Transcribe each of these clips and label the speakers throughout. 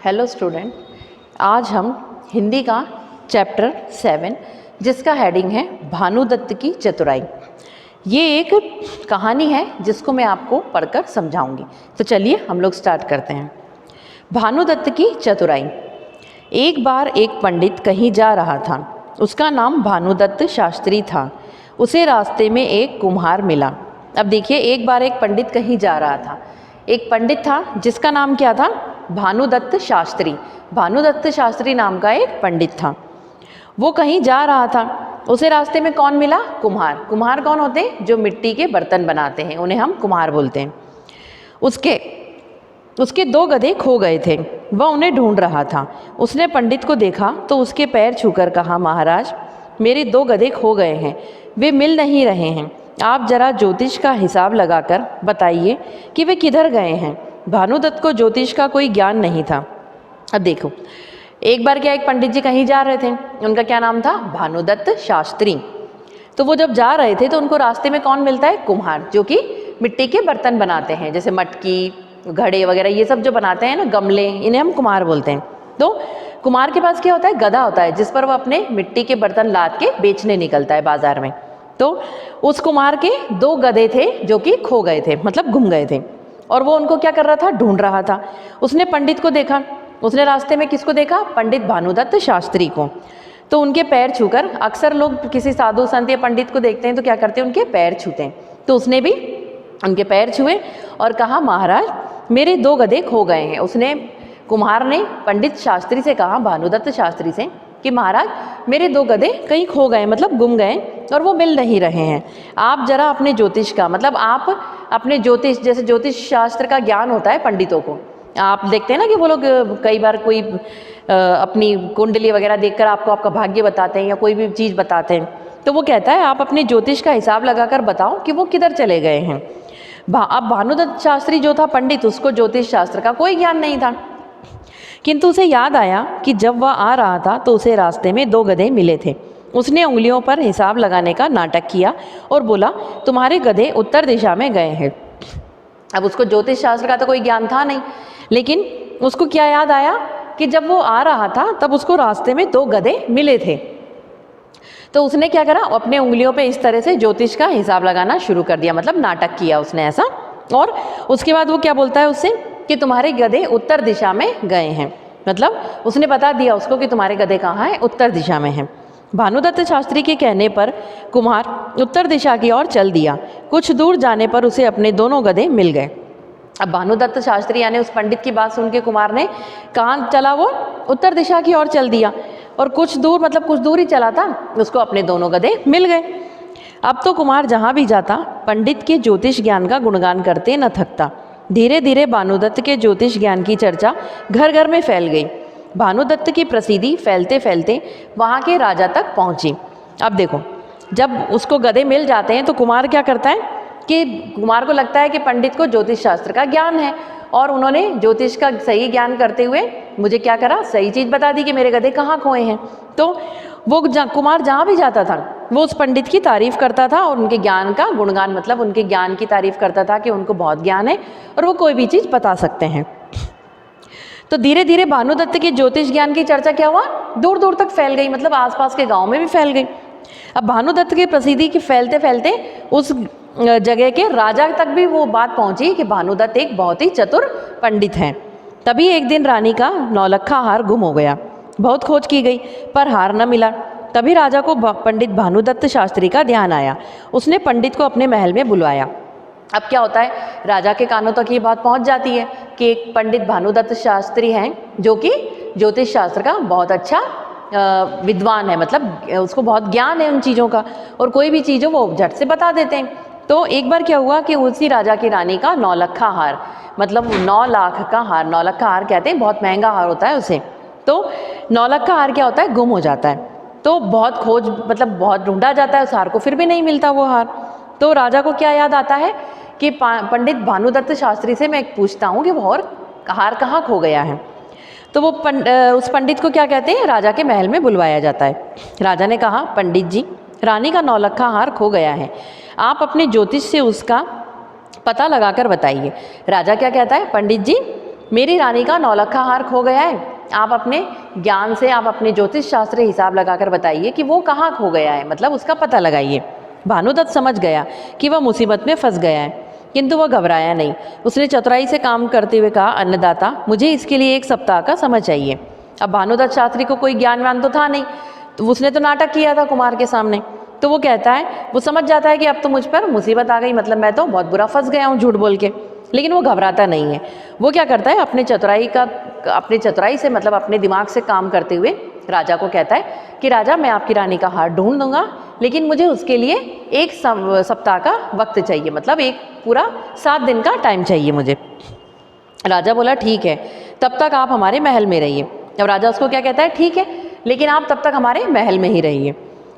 Speaker 1: Hello student, आज हम हिंदी का चैप्टर 7 जिसका हेडिंग है भानुदत्त की चतुराई। ये एक कहानी है जिसको मैं आपको पढ़कर समझाऊंगी। तो चलिए हम लोग स्टार्ट करते हैं। भानुदत्त की चतुराई। एक बार एक पंडित कहीं जा रहा था। उसका नाम भानुदत्त शास्त्री था। उसे रास्ते में एक कुम्हार मिला। अब देखिए, एक बार एक पंडित कहीं जा रहा था। एक पंडित था जिसका नाम क्या था? भानुदत्त शास्त्री। भानुदत्त शास्त्री नाम का एक पंडित था। वो कहीं जा रहा था। उसे रास्ते में कौन मिला? कुम्हार। कुम्हार कौन होते हैं? जो मिट्टी के बर्तन बनाते हैं, उन्हें हम कुम्हार बोलते हैं। उसके 2 गधे खो गए थे। वह उन्हें ढूंढ रहा था। उसने पंडित को देखा तो उसके पैर छूकर कहा, महाराज, मेरे 2 गधे खो गए हैं, वे मिल नहीं रहे हैं। आप जरा ज्योतिष का हिसाब लगाकर बताइए कि वे किधर गए हैं। भानुदत्त को ज्योतिष का कोई ज्ञान नहीं था। अब देखो, एक बार क्या, एक पंडित जी कहीं जा रहे थे। उनका क्या नाम था? भानुदत्त शास्त्री। तो वो जब जा रहे थे तो उनको रास्ते में कौन मिलता है? कुम्हार, जो कि मिट्टी के बर्तन बनाते हैं, जैसे मटकी, घड़े वगैरह, ये सब जो बनाते हैं ना, गमले, इन्हें हम कुम्हार बोलते हैं। तो कुम्हार के पास क्या होता है? गधा होता है, जिस पर वो अपने मिट्टी के बर्तन लाद के बेचने निकलता है बाजार में। तो उस कुम्हार के 2 गधे थे जो कि खो गए थे, मतलब गुम गए थे, और वो उनको क्या कर रहा था? ढूंढ रहा था। उसने पंडित को देखा। उसने रास्ते में किसको देखा? पंडित भानुदत्त शास्त्री को। तो उनके पैर छूकर, अक्सर लोग किसी साधु संत या पंडित को देखते हैं तो क्या करते हैं? उनके पैर छूते हैं। तो उसने भी उनके पैर छुए और कहा, महाराज, मेरे 2 गधे खो गए हैं। उसने, कुम्हार ने पंडित शास्त्री से कहा, भानुदत्त शास्त्री से, कि महाराज, मेरे 2 गधे कहीं खो गए, मतलब गुम गए, और वो मिल नहीं रहे हैं। आप जरा अपने ज्योतिष का, मतलब आप अपने ज्योतिष, जैसे ज्योतिष शास्त्र का ज्ञान होता है पंडितों को, आप देखते हैं ना कि वो लोग कई बार कोई अपनी कुंडली वगैरह देखकर आपको आपका भाग्य बताते हैं या कोई भी चीज़ बताते हैं। तो वो कहता है, आप अपने ज्योतिष का हिसाब लगाकर बताओ कि वो किधर चले गए हैं। अब भानुदत्त शास्त्री जो था पंडित, उसको ज्योतिष शास्त्र का कोई ज्ञान नहीं था, किंतु उसे याद आया कि जब वह आ रहा था तो उसे रास्ते में 2 गधे मिले थे। उसने उंगलियों पर हिसाब लगाने का नाटक किया और बोला, तुम्हारे गधे उत्तर दिशा में गए हैं। अब उसको ज्योतिष शास्त्र का तो कोई ज्ञान था नहीं, लेकिन उसको क्या याद आया कि जब वो आ रहा था तब उसको रास्ते में 2 गधे मिले थे। तो उसने क्या करा? अपने उंगलियों पे इस तरह से ज्योतिष का हिसाब लगाना शुरू कर दिया, मतलब नाटक किया उसने ऐसा। और उसके बाद वो क्या बोलता है उससे कि तुम्हारे गधे उत्तर दिशा में गए हैं, मतलब उसने बता दिया उसको कि तुम्हारे गधे कहाँ हैं? उत्तर दिशा में हैं। भानुदत्त शास्त्री के कहने पर कुम्हार उत्तर दिशा की ओर चल दिया। कुछ दूर जाने पर उसे अपने दोनों गधे मिल गए। अब भानुदत्त शास्त्री यानी उस पंडित की बात सुन के कुम्हार ने कहाँ चला? वो उत्तर दिशा की ओर चल दिया, और कुछ दूर, मतलब कुछ दूर ही चला था, उसको अपने दोनों गधे मिल गए। अब तो कुम्हार जहाँ भी जाता पंडित के ज्योतिष ज्ञान का गुणगान करते न थकता। धीरे धीरे भानुदत्त के ज्योतिष ज्ञान की चर्चा घर घर में फैल गई। भानुदत्त की प्रसिद्धि फैलते फैलते वहाँ के राजा तक पहुँची। अब देखो, जब उसको गधे मिल जाते हैं तो कुम्हार क्या करता है कि कुम्हार को लगता है कि पंडित को ज्योतिष शास्त्र का ज्ञान है, और उन्होंने ज्योतिष का सही ज्ञान करते हुए मुझे क्या करा? सही चीज़ बता दी कि मेरे गधे कहाँ खोए हैं। तो वो कुमार जहाँ भी जाता था वो उस पंडित की तारीफ करता था और उनके ज्ञान का गुणगान, मतलब उनके ज्ञान की तारीफ करता था कि उनको बहुत ज्ञान है और वो कोई भी चीज़ बता सकते हैं। तो धीरे धीरे भानुदत्त के ज्योतिष ज्ञान की चर्चा क्या हुआ? दूर दूर तक फैल गई, मतलब आसपास के गाँव में भी फैल गई। अब भानुदत्त की प्रसिद्धि के फैलते फैलते उस जगह के राजा तक भी वो बात पहुंची कि भानुदत्त एक बहुत ही चतुर पंडित हैं। तभी एक दिन रानी का 9 लखा हार गुम हो गया। बहुत खोज की गई पर हार न मिला। तभी राजा को पंडित भानुदत्त शास्त्री का ध्यान आया। उसने पंडित को अपने महल में बुलवाया। अब क्या होता है, राजा के कानों तक ये बात पहुंच जाती है कि एक पंडित भानुदत्त शास्त्री हैं जो कि ज्योतिष शास्त्र का बहुत अच्छा विद्वान है, मतलब उसको बहुत ज्ञान है उन चीज़ों का, और कोई भी चीज़ हो वो झट से बता देते हैं। तो एक बार क्या हुआ कि उसी राजा की रानी का 9 लखा हार, मतलब 9 लाख का हार, 9 लखा हार कहते हैं, बहुत महंगा हार होता है उसे। तो 9 लाख का हार क्या होता है? गुम हो जाता है। तो बहुत खोज, मतलब बहुत ढूंढा जाता है उस हार को, फिर भी नहीं मिलता वो हार। तो राजा को क्या याद आता है कि पंडित भानुदत्त शास्त्री से मैं पूछता हूँ कि वो हार कहाँ खो गया है। तो वो उस पंडित को क्या कहते हैं? राजा के महल में बुलवाया जाता है। राजा ने कहा, पंडित जी, रानी का 9 लखा हार खो गया है, आप अपने ज्योतिष से उसका पता लगाकर बताइए। राजा क्या कहता है? पंडित जी, मेरी रानी का नौलखा हार खो गया है। आप अपने ज्ञान से, आप अपने ज्योतिष शास्त्र हिसाब लगाकर बताइए कि वो कहाँ खो गया है, मतलब उसका पता लगाइए। भानुदत्त समझ गया कि वह मुसीबत में फंस गया है, किंतु वह घबराया नहीं। उसने चतुराई से काम करते हुए कहा, अन्नदाता, मुझे इसके लिए 1 सप्ताह का समय चाहिए। अब भानुदत्त शास्त्री को कोई ज्ञान व्यान तो था नहीं, तो उसने तो नाटक किया था कुमार के सामने। तो वो कहता है, वो समझ जाता है कि अब तो मुझ पर मुसीबत आ गई, मतलब मैं तो बहुत बुरा फंस गया हूँ झूठ बोल के। लेकिन वो घबराता नहीं है। वो क्या करता है, अपने चतुराई से, मतलब अपने दिमाग से काम करते हुए राजा को कहता है कि राजा, मैं आपकी रानी का हार ढूंढ दूंगा, लेकिन मुझे उसके लिए 1 सप्ताह का वक्त चाहिए, मतलब एक पूरा 7 दिन का टाइम चाहिए मुझे। राजा बोला, ठीक है, तब तक आप हमारे महल में रहिए। अब राजा उसको क्या कहता है, ठीक है, लेकिन आप तब तक हमारे महल में ही रहिए।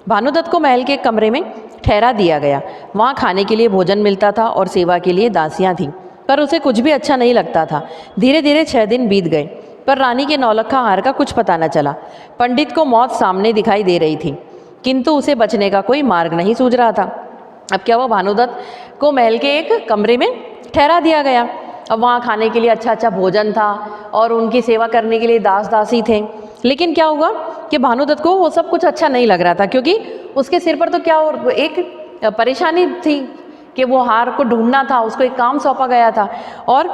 Speaker 1: भानुदत्त को महल के कमरे में ठहरा दिया गया। वहाँ खाने के लिए भोजन मिलता था और सेवा के लिए दासियाँ थीं, पर उसे कुछ भी अच्छा नहीं लगता था। धीरे धीरे 6 दिन बीत गए, पर रानी के नौलखा हार का कुछ पता न चला। पंडित को मौत सामने दिखाई दे रही थी, किंतु उसे बचने का कोई मार्ग नहीं सूझ रहा था। अब क्या हुआ, भानुदत्त को महल के एक कमरे में ठहरा दिया गया। अब वहाँ खाने के लिए अच्छा अच्छा भोजन था और उनकी सेवा करने के लिए दास दासी थे। लेकिन क्या हुआ कि भानुदत्त को वो सब कुछ अच्छा नहीं लग रहा था, क्योंकि उसके सिर पर तो क्या एक परेशानी थी कि वो हार को ढूंढना था, उसको एक काम सौंपा गया था। और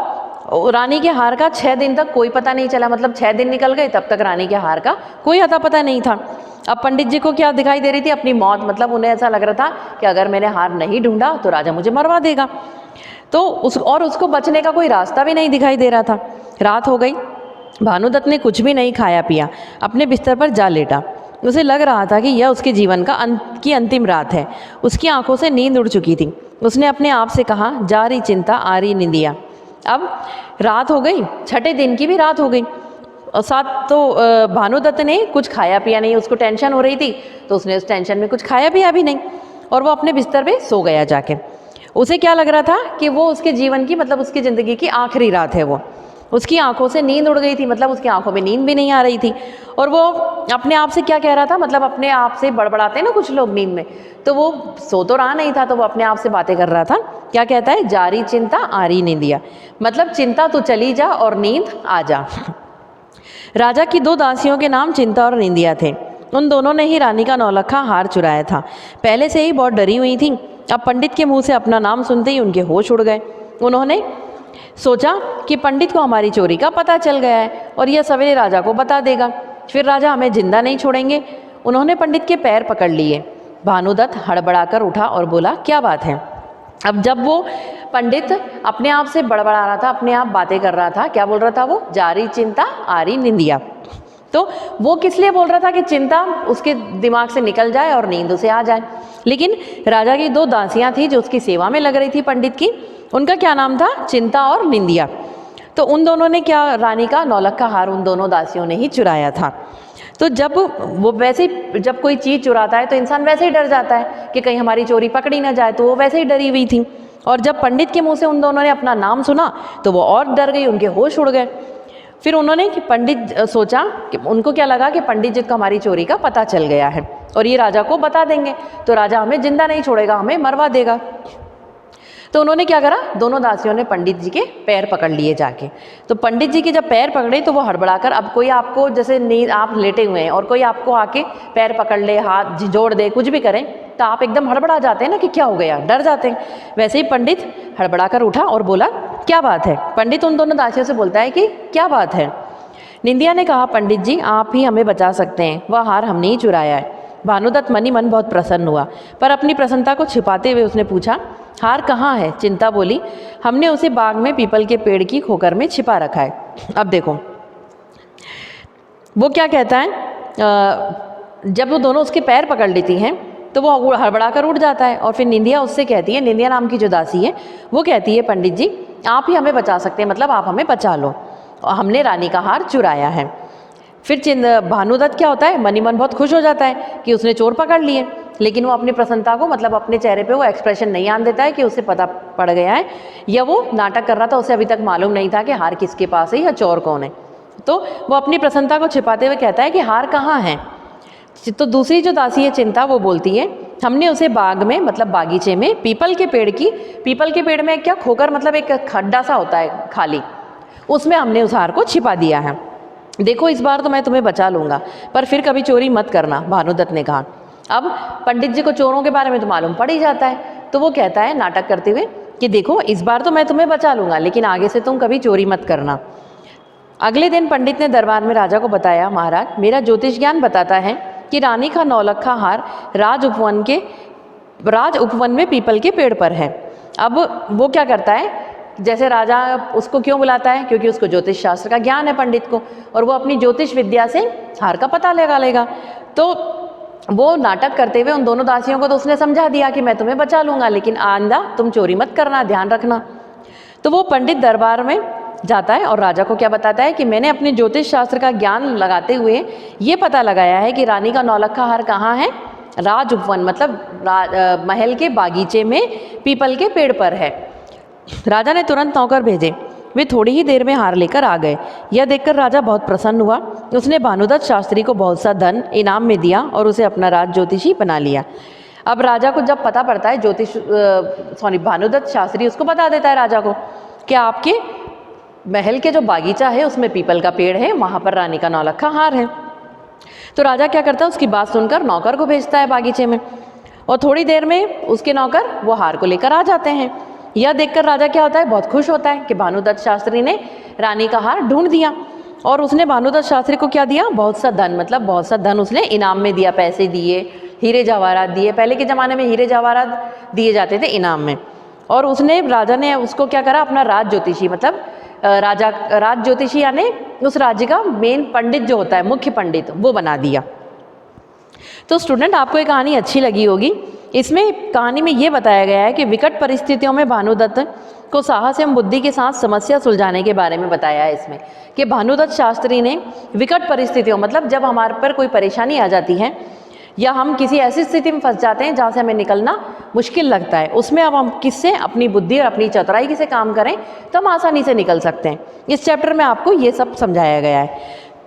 Speaker 1: रानी के हार का 6 दिन तक कोई पता नहीं चला, मतलब 6 दिन निकल गए, तब तक रानी के हार का कोई अता पता नहीं था। अब पंडित जी को क्या दिखाई दे रही थी, अपनी मौत। मतलब उन्हें ऐसा लग रहा था कि अगर मैंने हार नहीं ढूंढा तो राजा मुझे मरवा देगा। तो उसको बचने का कोई रास्ता भी नहीं दिखाई दे रहा था। रात हो गई, भानुदत्त ने कुछ भी नहीं खाया पिया, अपने बिस्तर पर जा लेटा। उसे लग रहा था कि यह उसके जीवन की अंतिम रात है। उसकी आंखों से नींद उड़ चुकी थी। उसने अपने आप से कहा, जा रही चिंता आ रही निंदिया। अब रात हो गई, 6ठे दिन की भी रात हो गई, और साथ तो भानुदत्त ने कुछ खाया पिया नहीं। उसको टेंशन हो रही थी, तो उसने उस टेंशन में कुछ खाया पिया भी नहीं, और वो अपने बिस्तर पे सो गया जाके। उसे क्या लग रहा था कि वो उसके जीवन की, मतलब उसकी ज़िंदगी की आखिरी रात है। वो उसकी आंखों से नींद उड़ गई थी, मतलब उसकी आंखों में नींद भी नहीं आ रही थी। और वो अपने आप से क्या कह रहा था, मतलब अपने आप से बड़बड़ाते हैं ना कुछ लोग नींद में, तो वो सो तो रहा नहीं था, तो वो अपने आप से बातें कर रहा था। क्या कहता है, जारी चिंता आरी निंदिया, मतलब चिंता तो चली जा और नींद आ जा। राजा की 2 दासियों के नाम चिंता और निंदिया थे। उन दोनों ने ही रानी का नौलखा हार चुराया था। पहले से ही बहुत डरी हुई थी। अब पंडित के मुंह से अपना नाम सुनते ही उनके होश उड़ गए। उन्होंने सोचा कि पंडित को हमारी चोरी का पता चल गया है और यह सवेरे राजा को बता देगा, फिर राजा हमें जिंदा नहीं छोड़ेंगे। उन्होंने पंडित के पैर पकड़ लिए। भानुदत्त हड़बड़ाकर उठा और बोला, क्या बात है। अब जब वो पंडित अपने आप से बड़बड़ा रहा था, अपने आप बातें कर रहा था, क्या बोल रहा था वो, जारी चिंता आरी निंदिया। तो वो किस लिए बोल रहा था कि चिंता उसके दिमाग से निकल जाए और नींद उसे आ जाए। लेकिन राजा की 2 दासियां थी जो उसकी सेवा में लग रही थी पंडित की, उनका क्या नाम था, चिंता और निंदिया। तो उन दोनों ने क्या, रानी का नौलखा हार उन दोनों दासियों ने ही चुराया था। तो जब वो वैसे ही, जब कोई चीज़ चुराता है तो इंसान वैसे ही डर जाता है कि कहीं हमारी चोरी पकड़ी ना जाए, तो वो वैसे ही डरी हुई थी। और जब पंडित के मुंह से उन दोनों ने अपना नाम सुना तो वो और डर गई, उनके होश उड़ गए। फिर उन्होंने कि पंडित सोचा कि उनको क्या लगा कि पंडित जी को हमारी चोरी का पता चल गया है और ये राजा को बता देंगे, तो राजा हमें जिंदा नहीं छोड़ेगा, हमें मरवा देगा। तो उन्होंने क्या करा, दोनों दासियों ने पंडित जी के पैर पकड़ लिए जाके। तो पंडित जी के जब पैर पकड़े तो वो हड़बड़ाकर, अब कोई आपको जैसे नींद, आप लेटे हुए हैं और कोई आपको आके पैर पकड़ ले, हाथ जोड़ दे, कुछ भी करें, तो आप एकदम हड़बड़ा जाते हैं ना कि क्या हो गया, डर जाते हैं। वैसे ही पंडित हड़बड़ाकर उठा और बोला, क्या बात है। पंडित उन दोनों दासियों से बोलता है कि क्या बात है। निंदिया ने कहा, पंडित जी आप ही हमें बचा सकते हैं, वह हार हमने ही चुराया है। भानुदत्त मनी मन बहुत प्रसन्न हुआ, पर अपनी प्रसन्नता को छिपाते हुए उसने पूछा, हार कहाँ है। चिंता बोली, हमने उसे बाग में पीपल के पेड़ की खोकर में छिपा रखा है। अब देखो वो क्या कहता है, जब वो दोनों उसके पैर पकड़ लेती हैं तो वो हड़बड़ा कर उठ जाता है। और फिर निंदिया उससे कहती है, निंदिया नाम की जो दासी है वो कहती है, पंडित जी आप ही हमें बचा सकते हैं, मतलब आप हमें बचा लो, हमने रानी का हार चुराया है। फिर भानुदत्त क्या होता है, मनी मन बहुत खुश हो जाता है कि उसने चोर पकड़ लिए, लेकिन वो अपनी प्रसन्नता को, मतलब अपने चेहरे पे वो एक्सप्रेशन नहीं आने देता है कि उसे पता पड़ गया है या वो नाटक कर रहा था, उसे अभी तक मालूम नहीं था कि हार किसके पास है या चोर कौन है। तो वो अपनी प्रसन्नता को छिपाते हुए कहता है कि हार कहाँ है। तो दूसरी जो दासी है चिंता, वो बोलती है, हमने उसे बाग में, मतलब बागीचे में पीपल के पेड़ में क्या खोकर, मतलब एक खड्डा सा होता है खाली, उसमें हमने उस हार को छिपा दिया है। देखो इस बार तो मैं तुम्हें बचा लूँगा, पर फिर कभी चोरी मत करना, भानुदत्त ने कहा। अब पंडित जी को चोरों के बारे में तो मालूम पड़ ही जाता है, तो वो कहता है नाटक करते हुए कि देखो इस बार तो मैं तुम्हें बचा लूँगा, लेकिन आगे से तुम कभी चोरी मत करना। अगले दिन पंडित ने दरबार में राजा को बताया, महाराज मेरा ज्योतिष ज्ञान बताता है कि रानी का नौलखा हार राज उपवन में पीपल के पेड़ पर है। अब वो क्या करता है, जैसे राजा उसको क्यों बुलाता है, क्योंकि उसको ज्योतिष शास्त्र का ज्ञान है पंडित को, और वो अपनी ज्योतिष विद्या से हार का पता लगा लेगा। तो वो नाटक करते हुए उन दोनों दासियों को तो उसने समझा दिया कि मैं तुम्हें बचा लूँगा, लेकिन आइंदा तुम चोरी मत करना, ध्यान रखना। तो वो पंडित दरबार में जाता है और राजा को क्या बताता है कि मैंने अपने ज्योतिष शास्त्र का ज्ञान लगाते हुए ये पता लगाया है कि रानी का नौलखा हार कहाँ है, राज उपवन मतलब महल के बागीचे में पीपल के पेड़ पर है। राजा ने तुरंत नौकर भेजे, वे थोड़ी ही देर में हार लेकर आ गए। यह देखकर राजा बहुत प्रसन्न हुआ। उसने भानुदत्त शास्त्री को बहुत सा धन इनाम में दिया और उसे अपना राज ज्योतिषी बना लिया। अब राजा को जब पता पड़ता है भानुदत्त शास्त्री उसको बता देता है राजा को कि आपके महल के जो बागीचा है उसमें पीपल का पेड़ है, वहाँ पर रानी का नौलखा हार है। तो राजा क्या करता है, उसकी बात सुनकर नौकर को भेजता है बागीचे में, और थोड़ी देर में उसके नौकर वो हार को लेकर आ जाते हैं। यह देखकर राजा क्या होता है, बहुत खुश होता है कि भानुदत्त शास्त्री ने रानी का हार ढूंढ दिया। और उसने भानुदत्त शास्त्री को क्या दिया, बहुत सा धन, मतलब बहुत सा धन उसने इनाम में दिया, पैसे दिए, हीरे जवाहरात दिए। पहले के ज़माने में हीरे जवाहरात दिए जाते थे इनाम में। और उसने राजा ने उसको क्या करा, अपना राज ज्योतिषी मतलब राज ज्योतिषी यानी उस राज्य का मेन पंडित जो होता है, मुख्य पंडित, वो बना दिया। तो स्टूडेंट आपको ये कहानी अच्छी लगी होगी। इसमें कहानी में ये बताया गया है कि विकट परिस्थितियों में भानुदत्त को साहस एवं बुद्धि के साथ समस्या सुलझाने के बारे में बताया है इसमें, कि भानुदत्त शास्त्री ने विकट परिस्थितियों मतलब जब हमारे पर कोई परेशानी आ जाती है या हम किसी ऐसी स्थिति में फंस जाते हैं जहाँ से हमें निकलना मुश्किल लगता है, उसमें अब हम किससे अपनी बुद्धि और अपनी चतुराई से काम करें तो हम आसानी से निकल सकते हैं। इस चैप्टर में आपको ये सब समझाया गया है।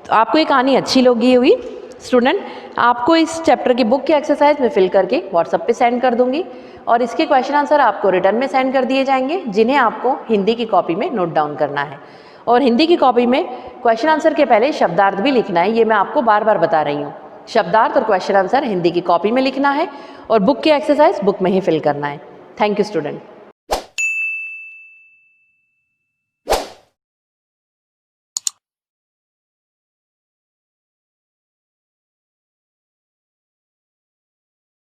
Speaker 1: तो आपको ये कहानी अच्छी लगी हुई स्टूडेंट, आपको इस चैप्टर की बुक की एक्सरसाइज में फिल करके व्हाट्सएप पे सेंड कर दूंगी, और इसके क्वेश्चन आंसर आपको रिटर्न में सेंड कर दिए जाएंगे, जिन्हें आपको हिंदी की कॉपी में नोट डाउन करना है। और हिंदी की कॉपी में क्वेश्चन आंसर के पहले शब्दार्थ भी लिखना है, ये मैं आपको बार बार बता रही हूँ। शब्दार्थ और क्वेश्चन आंसर हिंदी की कॉपी में लिखना है और बुक की एक्सरसाइज बुक में ही फिल करना है। Thank you student.